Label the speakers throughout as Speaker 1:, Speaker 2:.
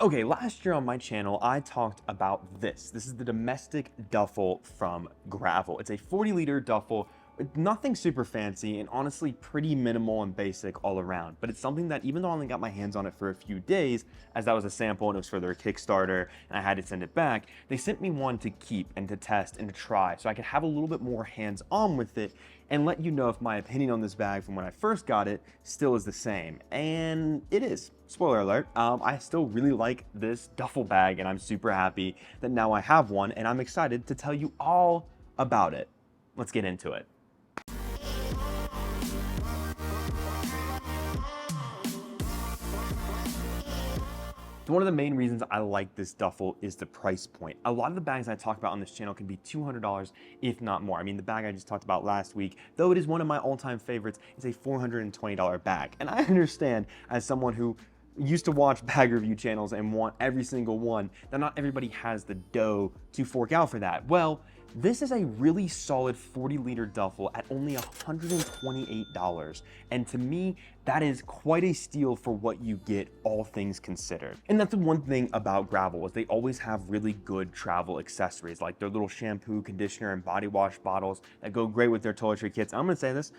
Speaker 1: Okay, last year on my channel, I talked about this. This is the domestic duffel from Gravel. It's a 40-liter duffel with nothing super fancy and honestly pretty minimal and basic all around. But it's something that even though I only got my hands on it for a few days, as that was a sample and it was for their Kickstarter and I had to send it back, they sent me one to keep and to test and to try so I could have a little bit more hands-on with it and let you know if my opinion on this bag from when I first got it still is the same. And it is. Spoiler alert, I still really like this duffel bag and I'm super happy that now I have one and I'm excited to tell you all about it. Let's get into it. So one of the main reasons I like this duffel is the price point. A lot of the bags I talk about on this channel can be $200, if not more. I mean, the bag I just talked about last week, though it is one of my all-time favorites, is a $420 bag. And I understand, as someone who used to watch bag review channels and want every single one, that not everybody has the dough to fork out for that. Well, this is a really solid 40-liter duffel at only $128. And to me, that is quite a steal for what you get, all things considered. And that's the one thing about Gravel, is they always have really good travel accessories, like their little shampoo, conditioner, and body wash bottles that go great with their toiletry kits. I'm gonna say this,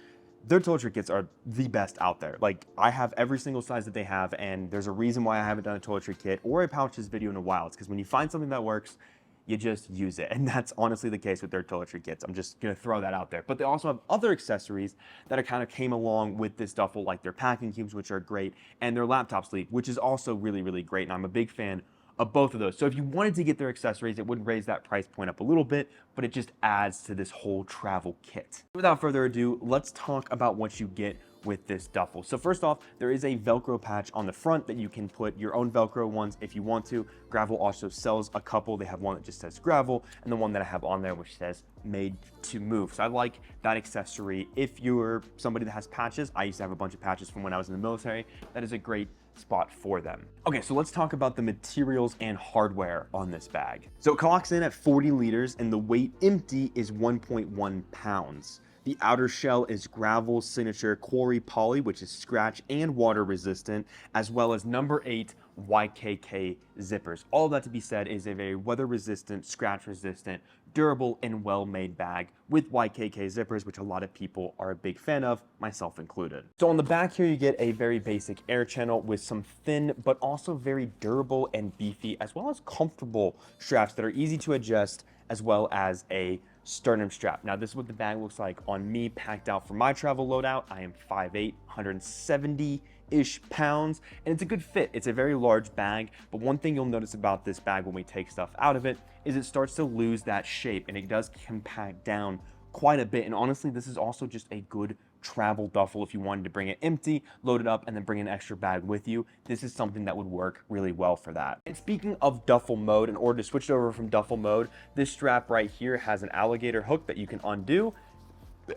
Speaker 1: their toiletry kits are the best out there. Like, I have every single size that they have, and there's a reason why I haven't done a toiletry kit or a pouches video in a while. It's because when you find something that works, you just use it. And that's honestly the case with their toiletry kits. I'm just gonna throw that out there. But they also have other accessories that kind of came along with this duffel, like their packing cubes, which are great, and their laptop sleeve, which is also really, really great. And I'm a big fan of both of those. So if you wanted to get their accessories, it would raise that price point up a little bit, but it just adds to this whole travel kit. Without further ado, let's talk about what you get with this duffel. So first off, there is a Velcro patch on the front that you can put your own Velcro ones if you want to. Gravel also sells a couple. They have one that just says Gravel and the one that I have on there which says made to move. So I like that accessory. If you're somebody that has patches, I used to have a bunch of patches from when I was in the military, that is a great spot for them. Okay, so let's talk about the materials and hardware on this bag. So it clocks in at 40 liters and the weight empty is 1.1 pounds. The outer shell is Gravel's signature Quarry Poly, which is scratch and water resistant, as well as number 8 YKK zippers. All of that to be said is a very weather resistant, scratch resistant, durable, and well-made bag with YKK zippers, which a lot of people are a big fan of, myself included. So on the back here, you get a very basic air channel with some thin, but also very durable and beefy, as well as comfortable straps that are easy to adjust, as well as a sternum strap. Now this is what the bag looks like on me packed out for my travel loadout. I am 5'8", 170-ish pounds, and it's a good fit. It's a very large bag, but one thing you'll notice about this bag when we take stuff out of it is it starts to lose that shape, and it does compact down quite a bit. And honestly, this is also just a good travel duffel. If you wanted to bring it empty, load it up, and then bring an extra bag with you, this is something that would work really well for that. And speaking of duffel mode, in order to switch it over from duffel mode, this strap right here has an alligator hook that you can undo,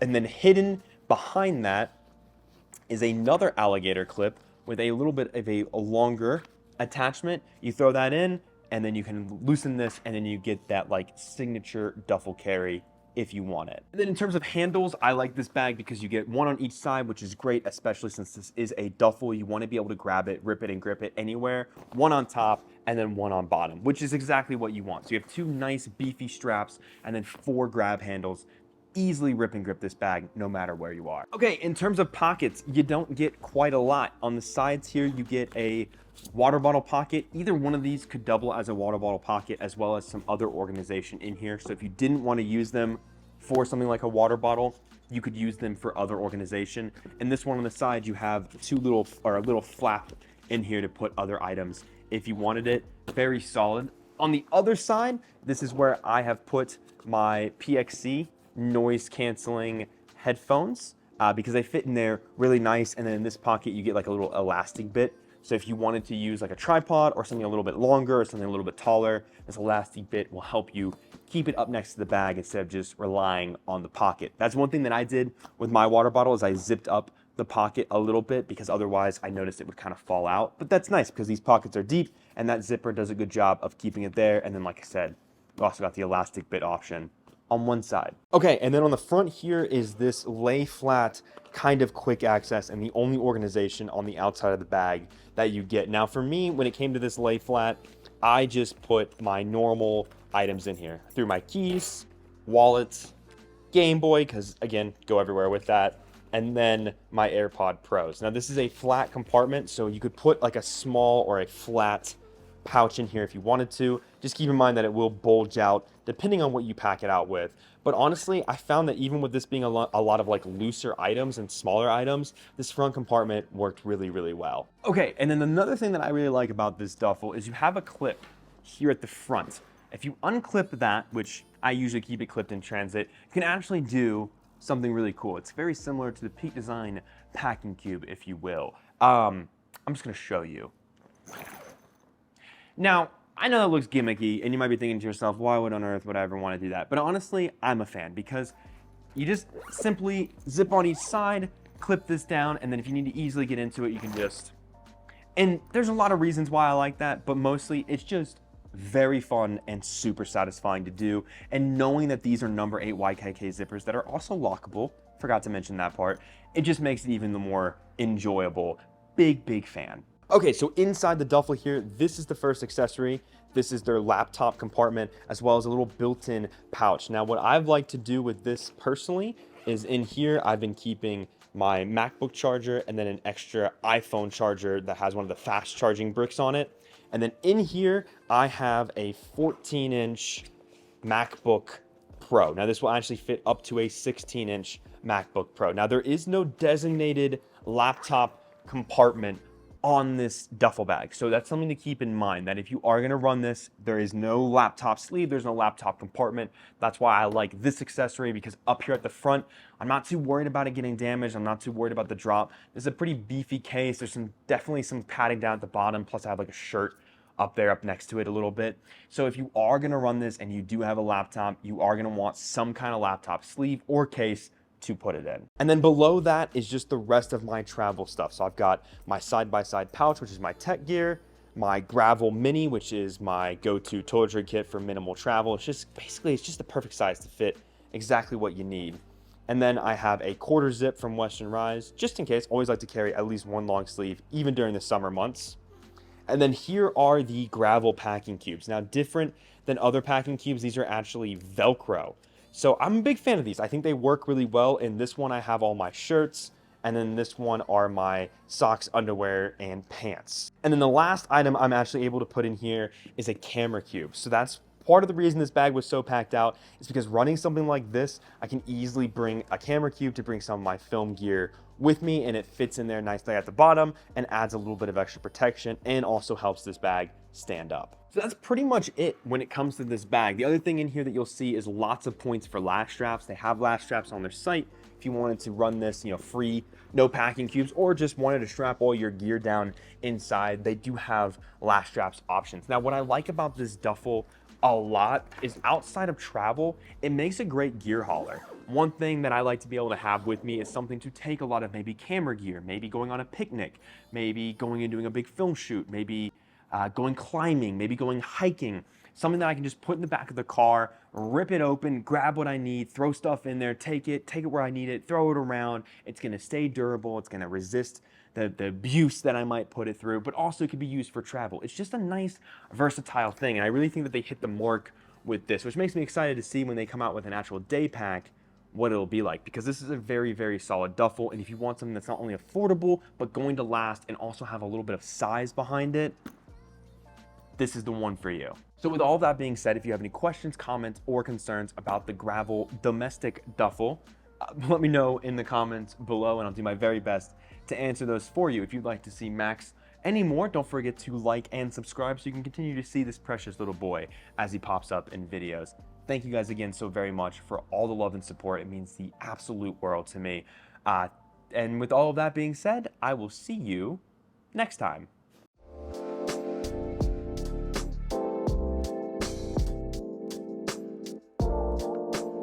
Speaker 1: and then hidden behind that is another alligator clip with a little bit of a longer attachment. You throw that in, and then you can loosen this, and then you get that like signature duffel carry if you want it. And then in terms of handles, I like this bag because you get one on each side, which is great, especially since this is a duffel. You want to be able to grab it, rip it, and grip it anywhere. One on top and then one on bottom, which is exactly what you want. So you have 2 nice beefy straps and then 4 grab handles. Easily rip and grip this bag no matter where you are. Okay, in terms of pockets, you don't get quite a lot. On the sides here, you get a water bottle pocket. Either one of these could double as a water bottle pocket, as well as some other organization in here. So if you didn't want to use them for something like a water bottle, you could use them for other organization. And this one on the side, you have a little flap in here to put other items if you wanted it. Very solid. On the other side, this is where I have put my PXC noise canceling headphones because they fit in there really nice. And then in this pocket, you get like a little elastic bit. So if you wanted to use like a tripod or something a little bit longer or something a little bit taller, this elastic bit will help you keep it up next to the bag instead of just relying on the pocket. That's one thing that I did with my water bottle is I zipped up the pocket a little bit because otherwise I noticed it would kind of fall out. But that's nice because these pockets are deep and that zipper does a good job of keeping it there. And then like I said, we also got the elastic bit option on one side. Okay, and then on the front here is this lay flat kind of quick access and the only organization on the outside of the bag that you get. Now for me, when it came to this lay flat, I just put my normal items in here. Threw my keys, wallets, Game Boy, because again, go everywhere with that, and then my AirPod Pros. Now this is a flat compartment, so you could put like a small or a flat pouch in here if you wanted to. Just keep in mind that it will bulge out depending on what you pack it out with. But honestly, I found that even with this being a lot of like looser items and smaller items, this front compartment worked really, really well. Okay, and then another thing that I really like about this duffel is you have a clip here at the front. If you unclip that, which I usually keep it clipped in transit, you can actually do something really cool. It's very similar to the Peak Design packing cube, if you will. I'm just gonna show you. Now, I know that looks gimmicky, and you might be thinking to yourself, why would on earth would I ever want to do that? But honestly, I'm a fan, because you just simply zip on each side, clip this down, and then if you need to easily get into it, you can just... And there's a lot of reasons why I like that, but mostly it's just very fun and super satisfying to do. And knowing that these are number 8 YKK zippers that are also lockable, forgot to mention that part, it just makes it even more enjoyable. Big, big fan. Okay, so inside the duffel here, this is the first accessory. This is their laptop compartment, as well as a little built-in pouch. Now, what I've liked to do with this personally is in here, I've been keeping my MacBook charger and then an extra iPhone charger that has one of the fast charging bricks on it. And then in here, I have a 14-inch MacBook Pro. Now, this will actually fit up to a 16-inch MacBook Pro. Now, there is no designated laptop compartment on this duffel bag. So that's something to keep in mind, that if you are gonna run this, there is no laptop sleeve, there's no laptop compartment. That's why I like this accessory, because up here at the front, I'm not too worried about it getting damaged. I'm not too worried about the drop. This is a pretty beefy case. There's definitely some padding down at the bottom. Plus I have like a shirt up there, up next to it a little bit. So if you are gonna run this and you do have a laptop, you are gonna want some kind of laptop sleeve or case to put it in. And then below that is just the rest of my travel stuff. So I've got my side-by-side pouch, which is my tech gear, my Gravel Mini, which is my go-to toiletry kit for minimal travel. It's just basically, it's just the perfect size to fit exactly what you need. And then I have a quarter zip from Western Rise, just in case. Always like to carry at least one long sleeve, even during the summer months. And then here are the Gravel packing cubes. Now, different than other packing cubes, these are actually Velcro. So I'm a big fan of these. I think they work really well. In this one, I have all my shirts, and then this one are my socks, underwear, and pants. And then the last item I'm actually able to put in here is a camera cube. So that's part of the reason this bag was so packed out, is because running something like this, I can easily bring a camera cube to bring some of my film gear with me, and it fits in there nicely at the bottom and adds a little bit of extra protection and also helps this bag stand up. So that's pretty much it when it comes to this bag. The other thing in here that you'll see is lots of points for lash straps. They have lash straps on their site if you wanted to run this, free, no packing cubes, or just wanted to strap all your gear down inside. They do have lash straps options. Now, what I like about this duffel a lot is outside of travel, it makes a great gear hauler. One thing that I like to be able to have with me is something to take a lot of maybe camera gear, maybe going on a picnic, maybe going and doing a big film shoot, maybe going climbing, maybe going hiking, something that I can just put in the back of the car, rip it open, grab what I need, throw stuff in there, take it where I need it, throw it around. It's gonna stay durable, it's gonna resist the abuse that I might put it through, but also it could be used for travel. It's just a nice, versatile thing, and I really think that they hit the mark with this, which makes me excited to see when they come out with an actual day pack what it'll be like, because this is a very, very solid duffel, and if you want something that's not only affordable, but going to last and also have a little bit of size behind it, this is the one for you. So with all that being said, if you have any questions, comments, or concerns about the Gravel domestic duffel, let me know in the comments below, and I'll do my very best to answer those for you. If you'd like to see Max any more, don't forget to like and subscribe so you can continue to see this precious little boy as he pops up in videos. Thank you guys again so very much for all the love and support. It means the absolute world to me. And with all of that being said, I will see you next time.